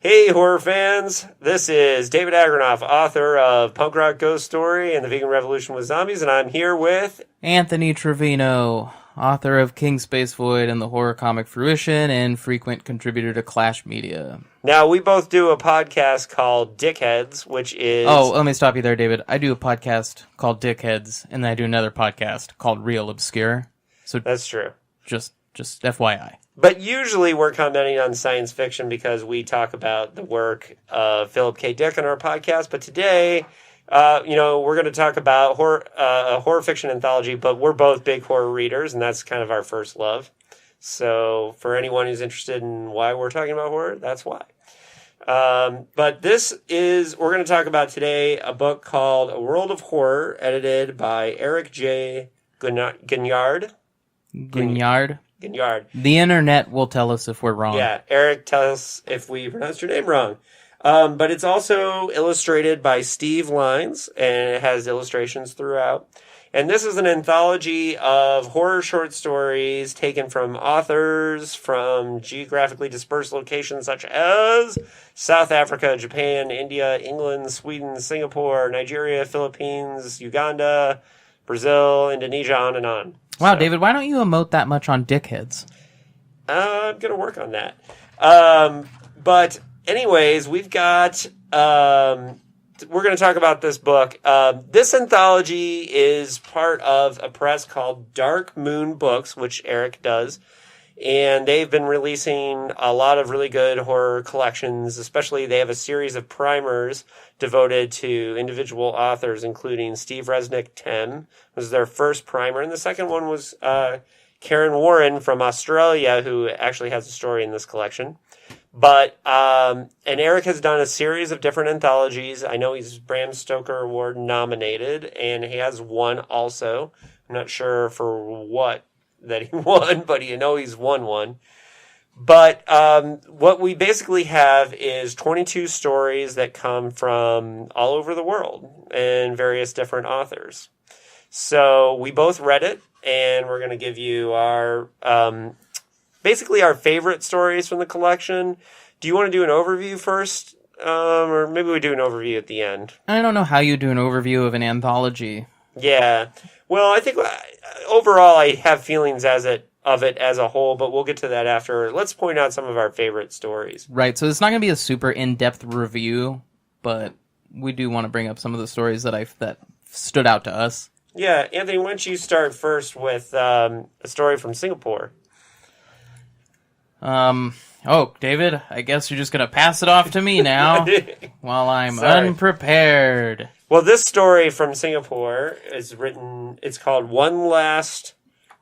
Hey, horror fans! This is David Agranoff, author of Punk Rock Ghost Story and the Vegan Revolution with Zombies, and I'm here with Anthony Trevino, author of King Space Void and the Horror Comic Fruition, and frequent contributor to Clash Media. Now, we both do a podcast called Dickheads, which is... Oh, let me stop you there, David. I do a podcast called Dickheads, and then I do another podcast called Real Obscure. So That's true. Just FYI. But usually we're commenting on science fiction because we talk about the work of Philip K. Dick on our podcast. But today, we're going to talk about a horror fiction anthology, but we're both big horror readers, and that's kind of our first love. So for anyone who's interested in why we're talking about horror, that's why. But we're going to talk about today a book called A World of Horror, edited by Eric J Guignard. Guignard. The internet will tell us if we're wrong. Yeah, Eric, tell us if we pronounced your name wrong. But it's also illustrated by Steve Lines, and it has illustrations throughout. And this is an anthology of horror short stories taken from authors from geographically dispersed locations such as South Africa, Japan, India, England, Sweden, Singapore, Nigeria, Philippines, Uganda, Brazil, Indonesia, on and on. Wow, so, David, why don't you emote that much on dickheads? I'm going to work on that. But anyways, we've got... we're going to talk about this book. This anthology is part of a press called Dark Moon Books, which Eric does. And they've been releasing a lot of really good horror collections. Especially, they have a series of primers devoted to individual authors, including Steve Resnick 10 was their first primer. And the second one was Karen Warren from Australia, who actually has a story in this collection. But, and Eric has done a series of different anthologies. I know he's Bram Stoker Award nominated, and he has one also. I'm not sure for what that he won, but he's won one. But what we basically have is 22 stories that come from all over the world and various different authors. So we both read it, and we're going to give you our basically our favorite stories from the collection. Do you want to do an overview first? Or maybe we do an overview at the end. I don't know how you do an overview of an anthology. Yeah. Well, I think overall I have feelings of it as a whole, but we'll get to that after. Let's point out some of our favorite stories. Right, so it's not going to be a super in-depth review, but we do want to bring up some of the stories that stood out to us. Yeah, Anthony, why don't you start first with a story from Singapore? Oh, David, I guess you're just going to pass it off to me now while I'm unprepared. Well, this story from Singapore is it's called One Last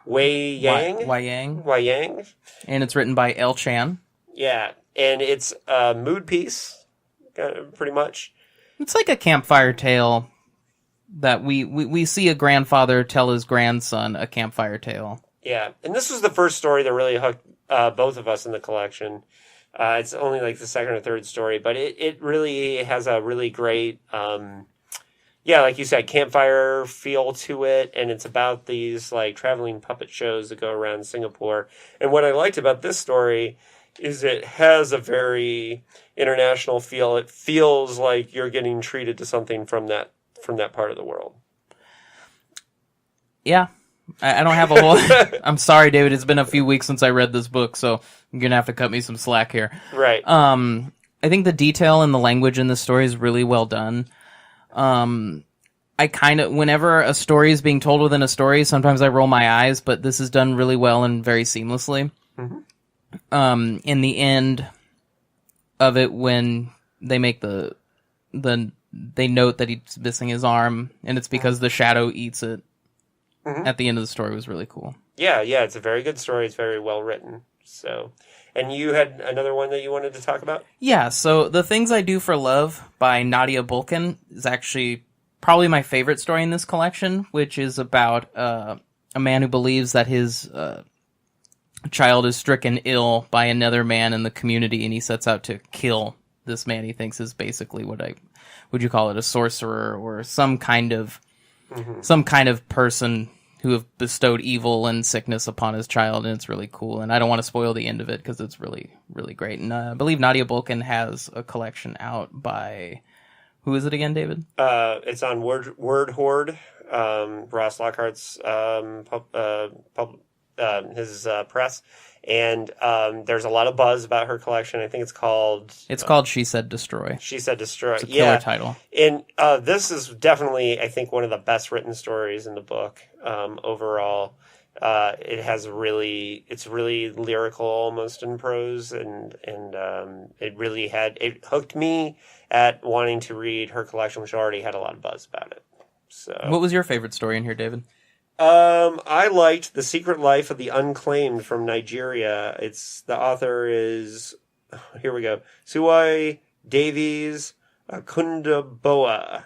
Wei Yang. Wei Yang. And it's written by El Chan. Yeah, and it's a mood piece, pretty much. It's like a campfire tale that we see a grandfather tell his grandson a campfire tale. Yeah, and this was the first story that really hooked both of us in the collection. It's only like the second or third story, but it really has a really great, like you said, campfire feel to it, and it's about these like traveling puppet shows that go around Singapore. And what I liked about this story is it has a very international feel. It feels like you're getting treated to something from that part of the world. Yeah. I don't have a whole... I'm sorry, David. It's been a few weeks since I read this book, so you're going to have to cut me some slack here. Right. I think the detail and the language in this story is really well done. Whenever a story is being told within a story, sometimes I roll my eyes, but this is done really well and very seamlessly. Mm-hmm. In the end of it, when they make they note that he's missing his arm, and it's because the shadow eats it. Mm-hmm. At the end of the story was really cool. Yeah, it's a very good story. It's very well written. So, and you had another one that you wanted to talk about? Yeah, so The Things I Do for Love by Nadia Bulkin is actually probably my favorite story in this collection, which is about a man who believes that his child is stricken ill by another man in the community, and he sets out to kill this man he thinks is basically would you call it, a sorcerer or some kind of person who have bestowed evil and sickness upon his child, and it's really cool. And I don't want to spoil the end of it because it's really, really great. And I believe Nadia Bulkin has a collection out by, who is it again, David? It's on Word Horde, Ross Lockhart's his press, and there's a lot of buzz about her collection. I think it's called She Said Destroy. She Said Destroy. It's a killer title. And this is definitely, I think, one of the best written stories in the book overall. It's really lyrical, almost in prose, and it hooked me at wanting to read her collection, which already had a lot of buzz about it. So, what was your favorite story in here, David? I liked The Secret Life of the Unclaimed from Nigeria. The author is, here we go, Suwai Davies Kundaboa.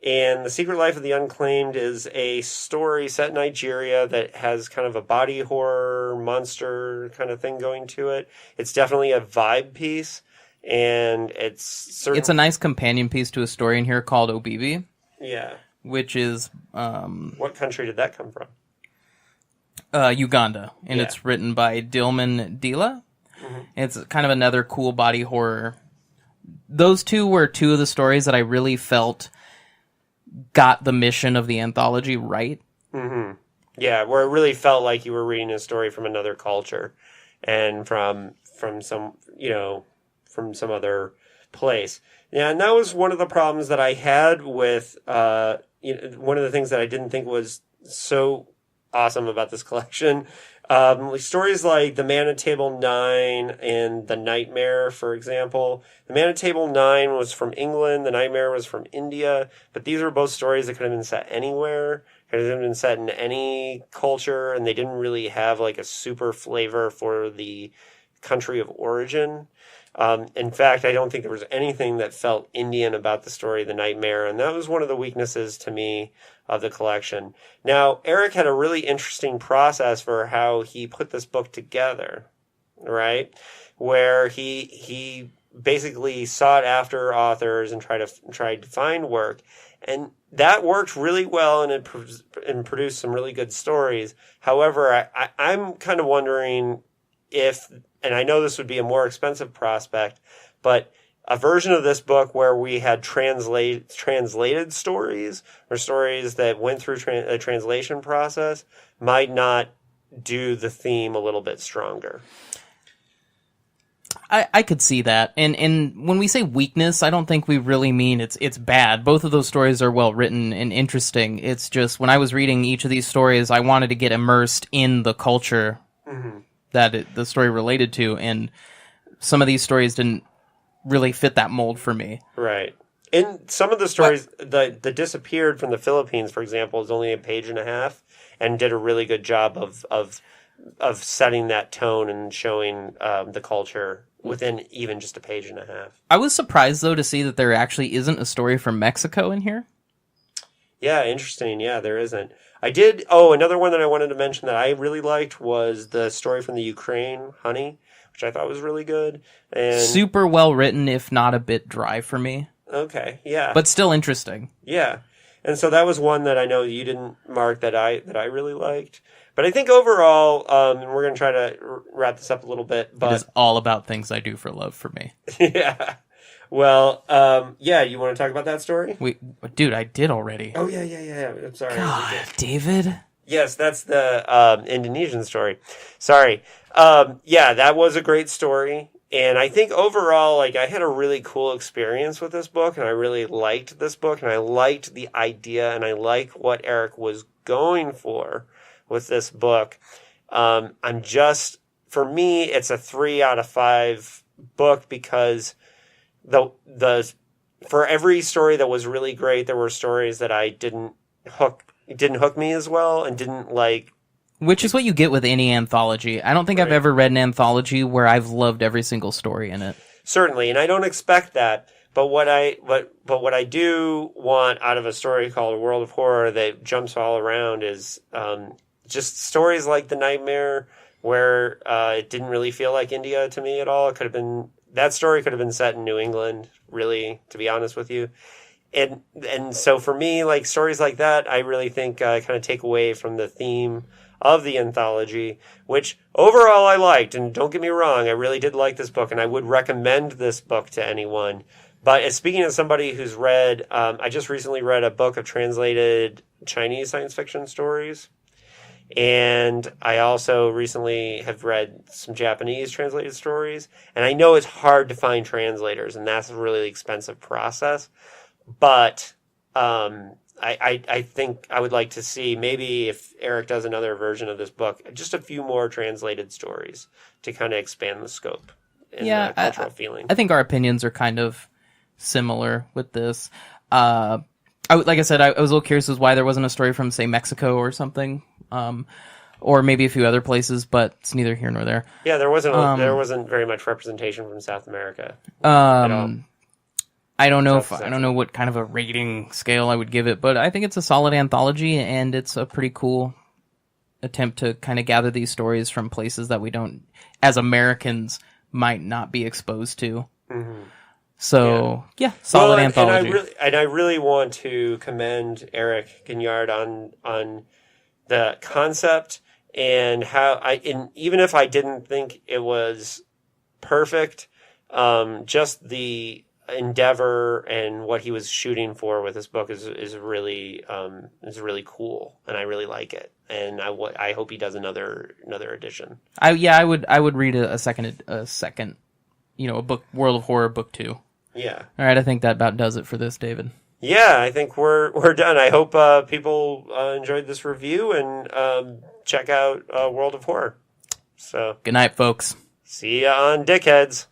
And The Secret Life of the Unclaimed is a story set in Nigeria that has kind of a body horror monster kind of thing going to it. It's definitely a vibe piece, and it's a nice companion piece to a story in here called Obibi. Yeah. Which is... what country did that come from? Uganda. And It's written by Dilman Dila. Mm-hmm. It's kind of another cool body horror. Those two were two of the stories that I really felt got the mission of the anthology right. Mm-hmm. Yeah, where it really felt like you were reading a story from another culture and from some other place. Yeah, and that was one of the problems that I had with one of the things that I didn't think was so awesome about this collection. Stories like The Man at Table 9 and The Nightmare, for example. The Man at Table 9 was from England, The Nightmare was from India, but these were both stories that could have been set anywhere, could have been set in any culture, and they didn't really have like a super flavor for the country of origin. In fact, I don't think there was anything that felt Indian about the story of The Nightmare, and that was one of the weaknesses to me of the collection. Now, Eric had a really interesting process for how he put this book together, right? Where he basically sought after authors and tried to find work, and that worked really well, and it produced some really good stories. However, I'm kind of wondering if, and I know this would be a more expensive prospect, but a version of this book where we had translated stories or stories that went through a translation process might not do the theme a little bit stronger. I could see that. And when we say weakness, I don't think we really mean it's bad. Both of those stories are well written and interesting. It's just when I was reading each of these stories, I wanted to get immersed in the culture that the story related to, and some of these stories didn't really fit that mold for me. Right. In some of the stories, the Disappeared from the Philippines, for example, is only a page and a half, and did a really good job of setting that tone and showing the culture within even just a page and a half. I was surprised, though, to see that there actually isn't a story from Mexico in here. Yeah, interesting. Yeah, there isn't. Another one that I wanted to mention that I really liked was the story from the Ukraine, Honey, which I thought was really good. And super well written, if not a bit dry for me. Okay, yeah. But still interesting. Yeah. And so that was one that I know you didn't mark that I really liked. But I think overall, and we're going to try to wrap this up a little bit. But it is all about things I do for love for me. Yeah. Well, you want to talk about that story? Dude, I did already. Oh, yeah. I'm sorry. God, David. Yes, that's the Indonesian story. Sorry. That was a great story. And I think overall, I had a really cool experience with this book, and I really liked this book, and I liked the idea, and I like what Eric was going for with this book. For me, it's a 3 out of 5 book because for every story that was really great, there were stories that I didn't hook me as well and didn't like. Which is what you get with any anthology. I don't think I've ever read an anthology where I've loved every single story in it. Certainly, and I don't expect that. But what I do want out of a story called A World of Horror that jumps all around is just stories like The Nightmare, where it didn't really feel like India to me at all. That story could have been set in New England, really, to be honest with you. and so for me, like stories like that, I really think kind of take away from the theme of the anthology, which overall I liked. And don't get me wrong, I really did like this book, and I would recommend this book to anyone. But speaking as somebody who's read, I just recently read a book of translated Chinese science fiction stories. And I also recently have read some Japanese translated stories. And I know it's hard to find translators, and that's a really expensive process. But I think I would like to see, maybe if Eric does another version of this book, just a few more translated stories to kind of expand the scope and the cultural feeling. I think our opinions are kind of similar with this. Like I said, I was a little curious as why there wasn't a story from, say, Mexico or something, or maybe a few other places, but it's neither here nor there. Yeah, there wasn't very much representation from South America at all. I don't know what kind of a rating scale I would give it, but I think it's a solid anthology, and it's a pretty cool attempt to kind of gather these stories from places that we don't, as Americans, might not be exposed to. Mm-hmm. So solid anthology. And I really want to commend Eric Guignard on the concept and how even if I didn't think it was perfect, just the endeavor and what he was shooting for with this book is really cool, and I really like it, and I hope he does another edition. I would read a second a book, World of Horror book 2. Yeah. All right, I think that about does it for this, David. Yeah, I think we're done. I hope people enjoyed this review and check out World of Horror. So good night, folks. See ya on Dickheads.